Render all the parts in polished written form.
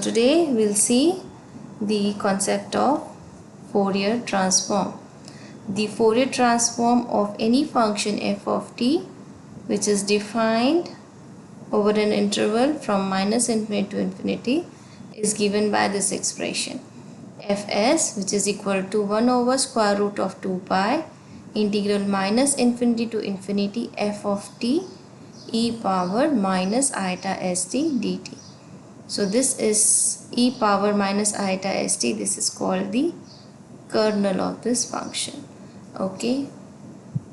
Today we'll see the concept of Fourier transform. The Fourier transform of any function f of t which is defined over an interval from minus infinity to infinity is given by this expression fs, which is equal to 1 over square root of 2 pi integral minus infinity to infinity f of t e power minus iota st dt. So this is e power minus iota st. This is called the kernel of this function. Okay,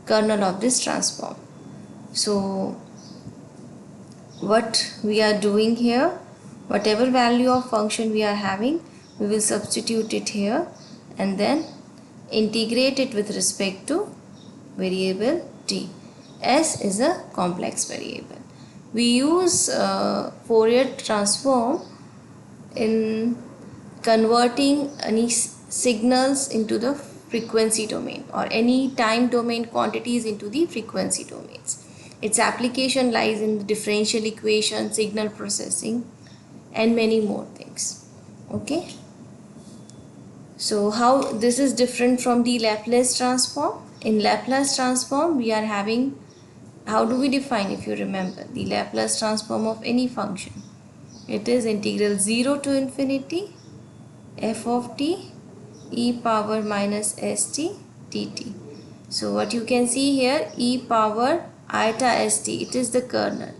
kernel of this transform. So what we are doing here, whatever value of function we are having, we will substitute it here and then integrate it with respect to variable t. S is a complex variable. We use Fourier transform in converting any signals into the frequency domain or any time domain quantities into the frequency domains. Its application lies in the differential equation, signal processing and many more things. Okay. So how this is different from the Laplace transform? In Laplace transform we are having, how do we define, if you remember, the Laplace transform of any function? It is integral 0 to infinity f of t e power minus st dt. So what you can see here, e power iota st, it is the kernel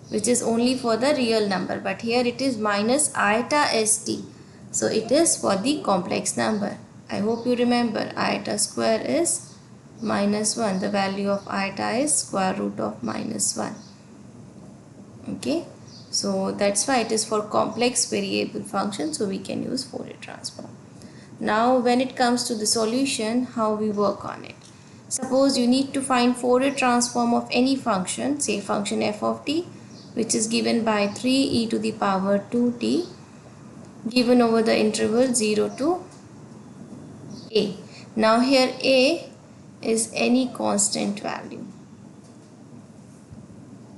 which is only for the real number, but here it is minus iota st, so it is for the complex number. I hope you remember iota square is minus 1. The value of iota is square root of minus 1. Okay, so that's why it is for complex variable function, so we can use Fourier transform. Now when it comes to the solution, how we work on it. Suppose you need to find Fourier transform of any function, say function f of t, which is given by 3e to the power 2t given over the interval 0 to a. Now here a is any constant value.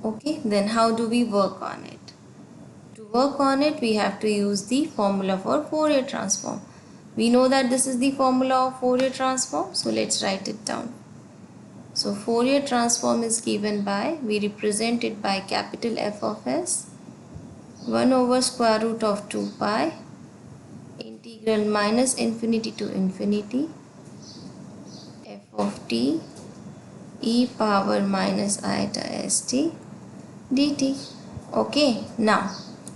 Okay, then how do we work on it? To work on it, we have to use the formula for Fourier transform. We know that this is the formula of Fourier transform, so let's write it down. So Fourier transform is given by, we represent it by capital F of s, 1 over square root of 2 pi integral minus infinity to infinity f of t e power minus iota st dt. Okay, now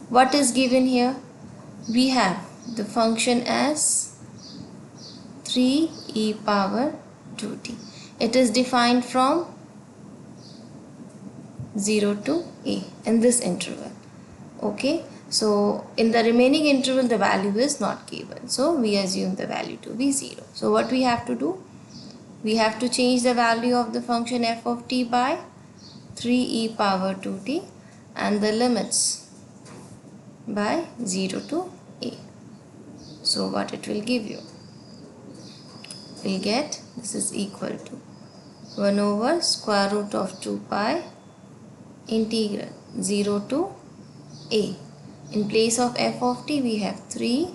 what is given here? We have the function as 3 e power 2t. It is defined from 0 to a in this interval. Okay, so in the remaining interval the value is not given, so we assume the value to be 0. So what we have to do? We have to change the value of the function f of t by 3 e power 2t and the limits by 0 to a. So what it will give you? We'll get this is equal to 1 over square root of 2 pi integral 0 to a. In place of f of t we have 3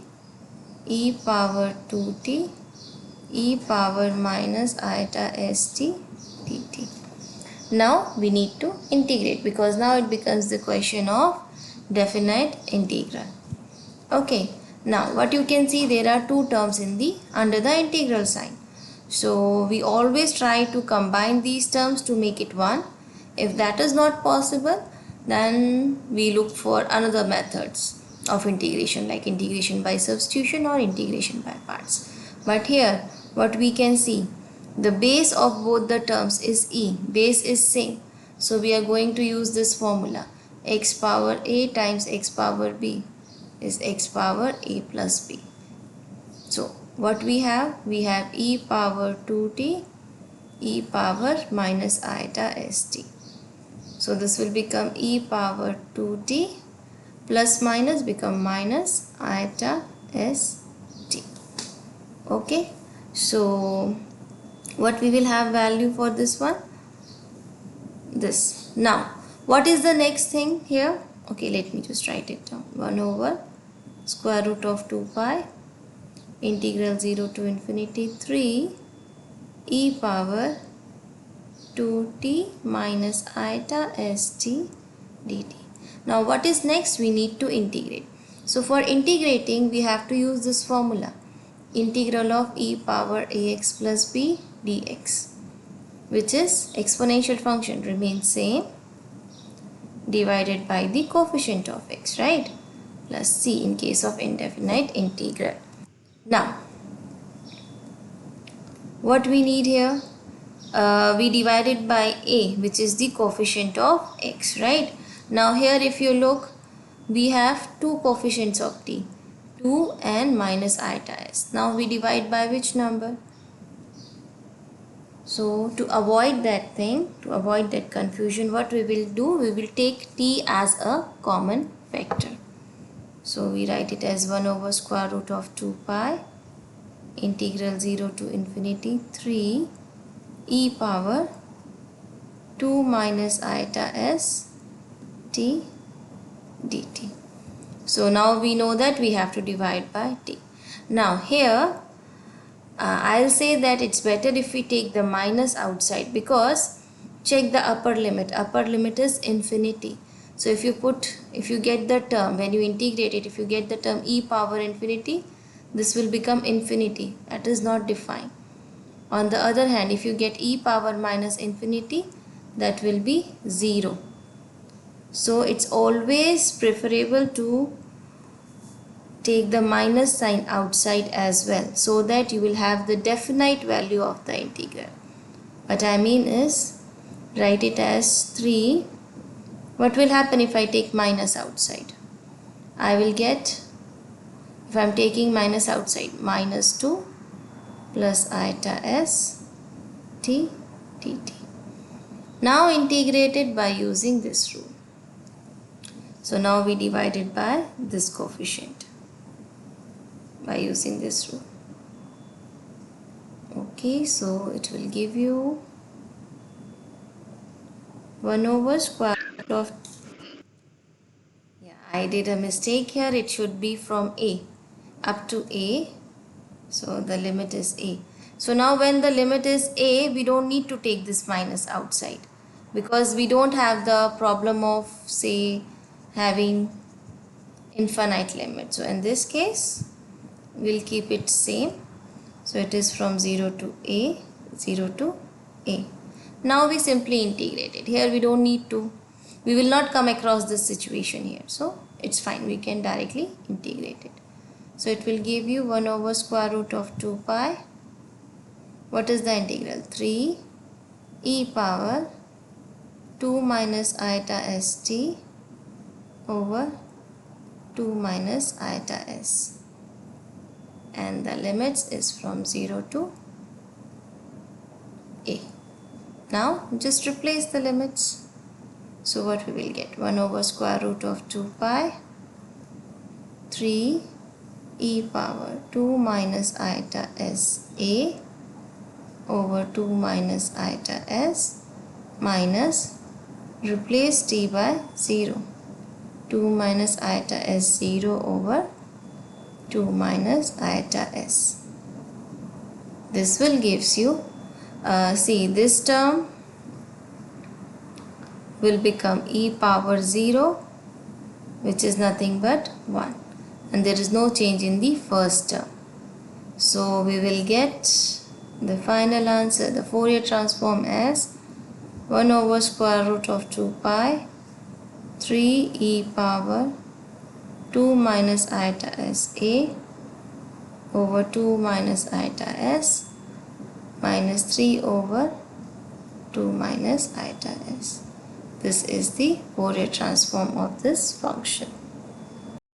e power 2t e power minus iota st dt. Now we need to integrate, because now it becomes the question of definite integral. Okay, now what you can see, there are two terms in the under the integral sign. So we always try to combine these terms to make it one. If that is not possible, then we look for another methods of integration, like integration by substitution or integration by parts. But here what we can see, the base of both the terms is e, base is same, so we are going to use this formula, x power a times x power b is x power a plus b. So what we have e power 2t e power minus iota st. So this will become e power 2t plus minus become minus iota st. Okay, so what we will have value for this one? This. Now what is the next thing here? Okay, let me just write it down. 1 over square root of 2 pi integral 0 to infinity 3 e power 2t minus iota st dt. Now what is next? We need to integrate. So for integrating we have to use this formula, integral of e power ax plus b dx, which is exponential function remains same divided by the coefficient of x, right, plus c in case of indefinite integral. Now what we need here, we divided by a, which is the coefficient of x, right. Now here if you look, we have two coefficients of t, 2 and minus iota s. Now we divide by which number? So to avoid that thing, to avoid that confusion, what we will do, we will take t as a common factor. So we write it as 1 over square root of 2 pi integral 0 to infinity 3 e power 2 minus iota s t dt. So now we know that we have to divide by t. Now here I'll say that it's better if we take the minus outside, because check the upper limit. Upper limit is infinity. So if you get the term, when you integrate it, if you get the term e power infinity, this will become infinity. That is not defined. On the other hand, if you get e power minus infinity, that will be 0. So it's always preferable to take the minus sign outside as well, so that you will have the definite value of the integral. What I mean is, write it as 3. What will happen if I take minus outside? I will get, if I am taking minus outside, minus 2 plus iota s t dt. Now integrated by using this rule. So now we divide it by this coefficient by using this rule. Okay, so it will give you 1 over square root of, yeah, I did a mistake here. It should be from a up to a. So the limit is a. So now when the limit is a, we don't need to take this minus outside, because we don't have the problem of, say, having infinite limit. So in this case we'll keep it same. So it is from 0 to a, 0 to a. Now we simply integrate it. Here we don't need to, we will not come across this situation here. So it's fine, we can directly integrate it. So it will give you 1 over square root of 2 pi. What is the integral? 3 e power 2 minus iota st over 2 minus iota s. And the limits is from 0 to a. Now just replace the limits. So what we will get? 1 over square root of 2 pi 3 e power 2 minus iota s a over 2 minus iota s minus, replace t by 0, 2 minus iota s 0 over 2 minus iota s. This will gives you, see, this term will become e power 0, which is nothing but 1, and there is no change in the first term. So we will get the final answer, the Fourier transform, as 1 over square root of 2 pi 3 e power 2 minus iota s a over 2 minus iota s minus 3 over 2 minus iota s. This is the Fourier transform of this function.